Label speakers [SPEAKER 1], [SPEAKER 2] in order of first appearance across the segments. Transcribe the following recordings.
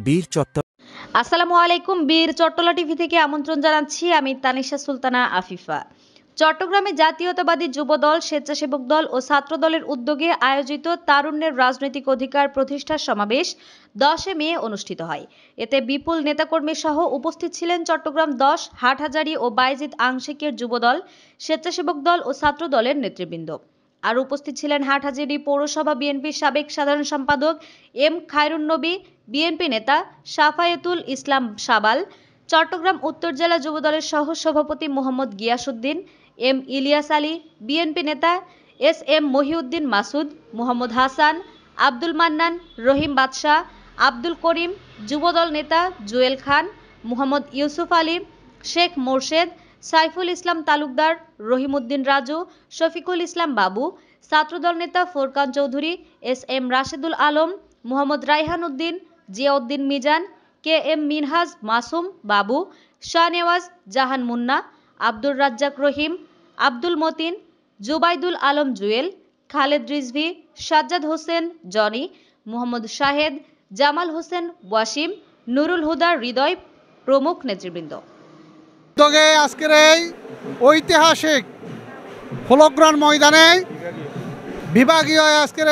[SPEAKER 1] বীর চট্টলা।
[SPEAKER 2] আসসালামু আলাইকুম। বীর চট্টলা টিভি থেকে আমন্ত্রণ জানাচ্ছি আমি তানিশা সুলতানা আফিফা। চট্টগ্রামে জাতীয়তাবাদী যুবদল, স্বেচ্ছাসেবক দল ও ছাত্র দলের উদ্যোগে আয়োজিত তারুণ্যের রাজনৈতিক অধিকার প্রতিষ্ঠার সমাবেশ 10 মে অনুষ্ঠিত হয়। এতে বিপুল নেতাকর্মী সহ উপস্থিত ছিলেন চট্টগ্রাম 10, হাটহাজারী ও বায়েজিদ আংশিকের যুবদল, স্বেচ্ছাসেবক দল ও ছাত্র দলের নেতৃবৃন্দ। আর উপস্থিত ছিলেন হাটহাজারী পৌরসভা বিএনপির সাবেক সাধারণ সম্পাদক এম খায়রুন্নবী, বিএনপি নেতা সাফায়েতুল ইসলাম সাবাল, চট্টগ্রাম উত্তর জেলা যুবদলের সহ সভাপতি মোহাম্মদ গিয়াসউদ্দিন, এম ইলিয়াস আলী, বিএনপি নেতা এস এম মহিউদ্দিন মাসুদ, মোহাম্মদ হাসান, আব্দুল মান্নান, রহিম বাদশাহ, আব্দুল করিম, যুবদল নেতা জুয়েল খান, মোহাম্মদ ইউসুফ আলী, শেখ মোরশেদ, সাইফুল ইসলাম তালুকদার, রহিমউদ্দিন রাজু, শফিকুল ইসলাম বাবু, ছাত্রদল নেতা Forkan Chowdhury, S M Rashedul Alam, Mohammad Raihan Uddin, Ziauddin Mizan, K M Minhaj Masum Babu, Shahnewaz Jahan Munna, Abdur Razzak Rahim, Abdul Matin, Zubaidul Alam Jewel, Khaled Rizvi, Sajjad Hossain Johny, Mohammad Shahed, Jamal Hossain Wasim, Nurul Huda Hridoy প্রমুখ নেতৃবৃন্দ।
[SPEAKER 3] উদ্যোগে আজকের এই ঐতিহাসিক ফলগ্রাউন্ড ময়দানে বিভাগীয় আজকের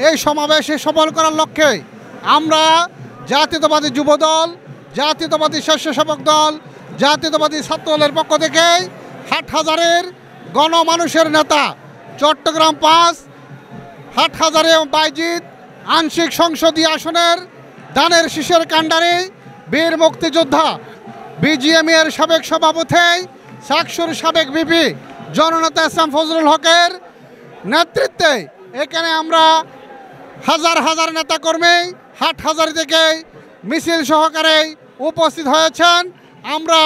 [SPEAKER 3] এই সমাবেশে সফল করার লক্ষ্যে আমরা জাতীয়তাবাদী যুবদল, জাতীয়তাবাদী স্বেচ্ছাসেবক দল, জাতীয়তাবাদী ছাত্র দলের পক্ষ থেকে হাটহাজারের গণমানুষের নেতা, চট্টগ্রাম 5, হাটহাজারী এবং বায়েজিদ আংশিক সংসদীয় আসনের ধানের শীষের কাণ্ডারি বীর মুক্তিযোদ্ধা, বিজিএমের সাবেক সভাপতি, চাকসুর সাবেক ভিপি জননেতা এস এম ফজলুল হকের নেতৃত্বে এখানে আমরা হাজার হাজার নেতাকর্মী হাটহাজারী থেকে মিছিল সহকারে উপস্থিত হয়েছেন। আমরা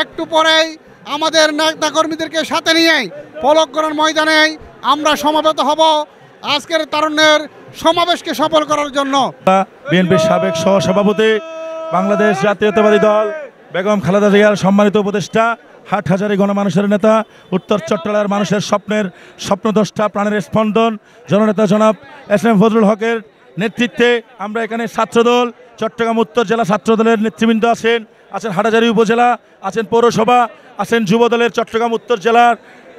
[SPEAKER 3] একটু পরেই আমাদের নেতাকর্মীদেরকে সাথে নিয়ে ফলগ্রাউন্ড ময়দানে আমরা সমবেত হব আজকের তারুণ্যের সমাবেশকে সফল করার জন্য।
[SPEAKER 4] বিএনপির সাবেক সহসভাপতি, বাংলাদেশ জাতীয়তাবাদী দল বেগম খালেদা জিয়ার সম্মানিত উপদেষ্টা, হাটহাজারী গণমানুষের নেতা, উত্তর চট্টলার মানুষের স্বপ্নদ্রষ্টা, প্রাণের স্পন্দন জননেতা জনাব এস এম ফজলুল হকের নেতৃত্বে আমরা এখানে ছাত্রদল, চট্টগ্রাম উত্তর জেলা ছাত্রদলের নেতৃবৃন্দ আছেন হাটহাজারী উপজেলা, আছেন পৌরসভা, আছেন যুবদলের চট্টগ্রাম উত্তর জেলার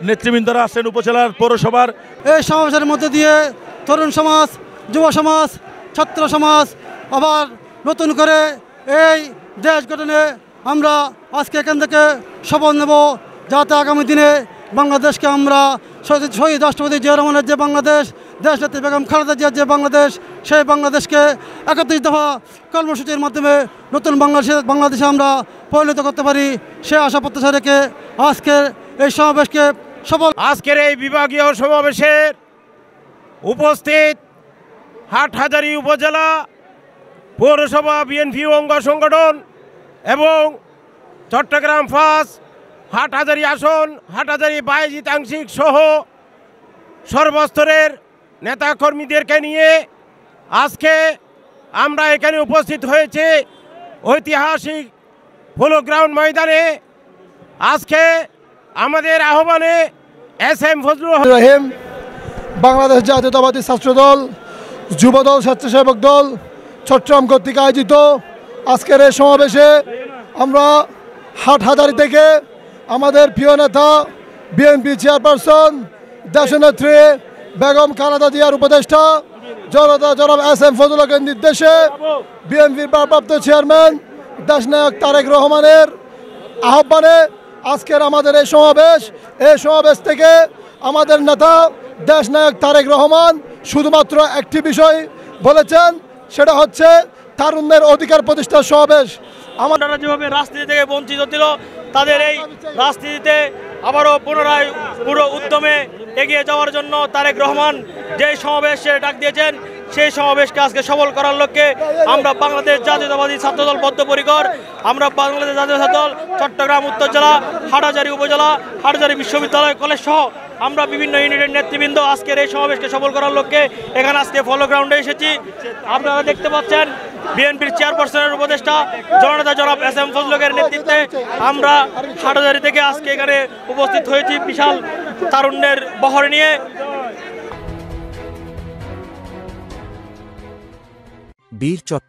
[SPEAKER 4] নেতৃবৃন্দরা, আছেন উপজেলার পৌরসভার।
[SPEAKER 3] এই সমাবেশের মধ্যে দিয়ে তরুণ সমাজ, যুব সমাজ, ছাত্র সমাজ আবার নতুন করে এই দেশ গঠনে আমরা আজকে এখান থেকে শপথ নেব, যাতে আগামী দিনে বাংলাদেশকে আমরা শহীদ রাষ্ট্রপতি জিয়া রহমানের যে বাংলাদেশ, দেশনেত্রী বেগম খালেদা জিয়ার যে বাংলাদেশ, সেই বাংলাদেশকে 31 দফা কর্মসূচির মাধ্যমে নতুন বাংলাদেশে আমরা পরিণত করতে পারি, সে আশা প্রত্যাশা রেখে আজকের এই সমাবেশকে সফল।
[SPEAKER 5] আজকের এই বিভাগীয় সমাবেশের উপস্থিত হাটহাজারী উপজেলা পৌরসভা বিএনপি অঙ্গ সংগঠন এবং চট্টগ্রাম 5 হাটহাজারী আসন, হাটহাজারী বায়েজিদ আংশিক সহ সর্বস্তরের নেতাকর্মীদেরকে নিয়ে আজকে আমরা এখানে উপস্থিত হয়েছে ঐতিহাসিক ফলগ্রাউন্ড ময়দানে। আজকে আমাদের আহ্বানে এস এম ফজলুল
[SPEAKER 3] রহিম, বাংলাদেশ জাতীয়তাবাদী ছাত্র দল, যুবদল, স্বেচ্ছাসেবক দল চট্টগ্রাম কর্তৃক আয়োজিত আজকের এই সমাবেশে আমরা হাটহাজারী থেকে আমাদের প্রিয় নেতা, বিএনপি চেয়ারপারসন, দেশনেত্রী বেগম খালেদা জিয়ার উপদেষ্টা জনতা জনাব এস এম ফজলুল হকের নির্দেশে বিএনপির ভারপ্রাপ্ত চেয়ারম্যান দেশনায়ক তারেক রহমানের আহ্বানে আজকের আমাদের এই সমাবেশ থেকে আমাদের নেতা দেশনায়ক তারেক রহমান শুধুমাত্র একটি বিষয় বলেছেন, সেটা হচ্ছে তারুণ্যের অধিকার প্রতিষ্ঠার সমাবেশ।
[SPEAKER 6] আমরা যেভাবে রাজনীতি থেকে বঞ্চিত ছিল, তাদের এই রাজনীতিতে আবারও পুনরায় পুরো উদ্যমে এগিয়ে যাওয়ার জন্য তারেক রহমান যে সমাবেশে ডাক দিয়েছেন, সেই সমাবেশকে আজকে সফল করার লক্ষ্যে আমরা বাংলাদেশ জাতীয়তাবাদী ছাত্রদল বদ্ধপরিকর। আমরা বাংলাদেশ জাতীয় ছাত্রদল চট্টগ্রাম উত্তর জেলা, হাটহাজারী উপজেলা, হাটহাজারী বিশ্ববিদ্যালয় কলেজ সহ আমরা বিভিন্ন ইউনিটের নেতৃবৃন্দ আজকের এই সমাবেশকে সফল করার লক্ষ্যে এখানে আজকে ফলগ্রাউন্ডে এসেছি। আপনারা দেখতে পাচ্ছেন বিএনপির চেয়ারপারসনের উপদেষ্টা জননেতা জনাব এস এম ফজলুল হকের নেতৃত্বে আমরা হাটহাজারী থেকে আজকে এখানে উপস্থিত হয়েছি বিশাল তারুণ্যের বহর নিয়ে।
[SPEAKER 1] বীর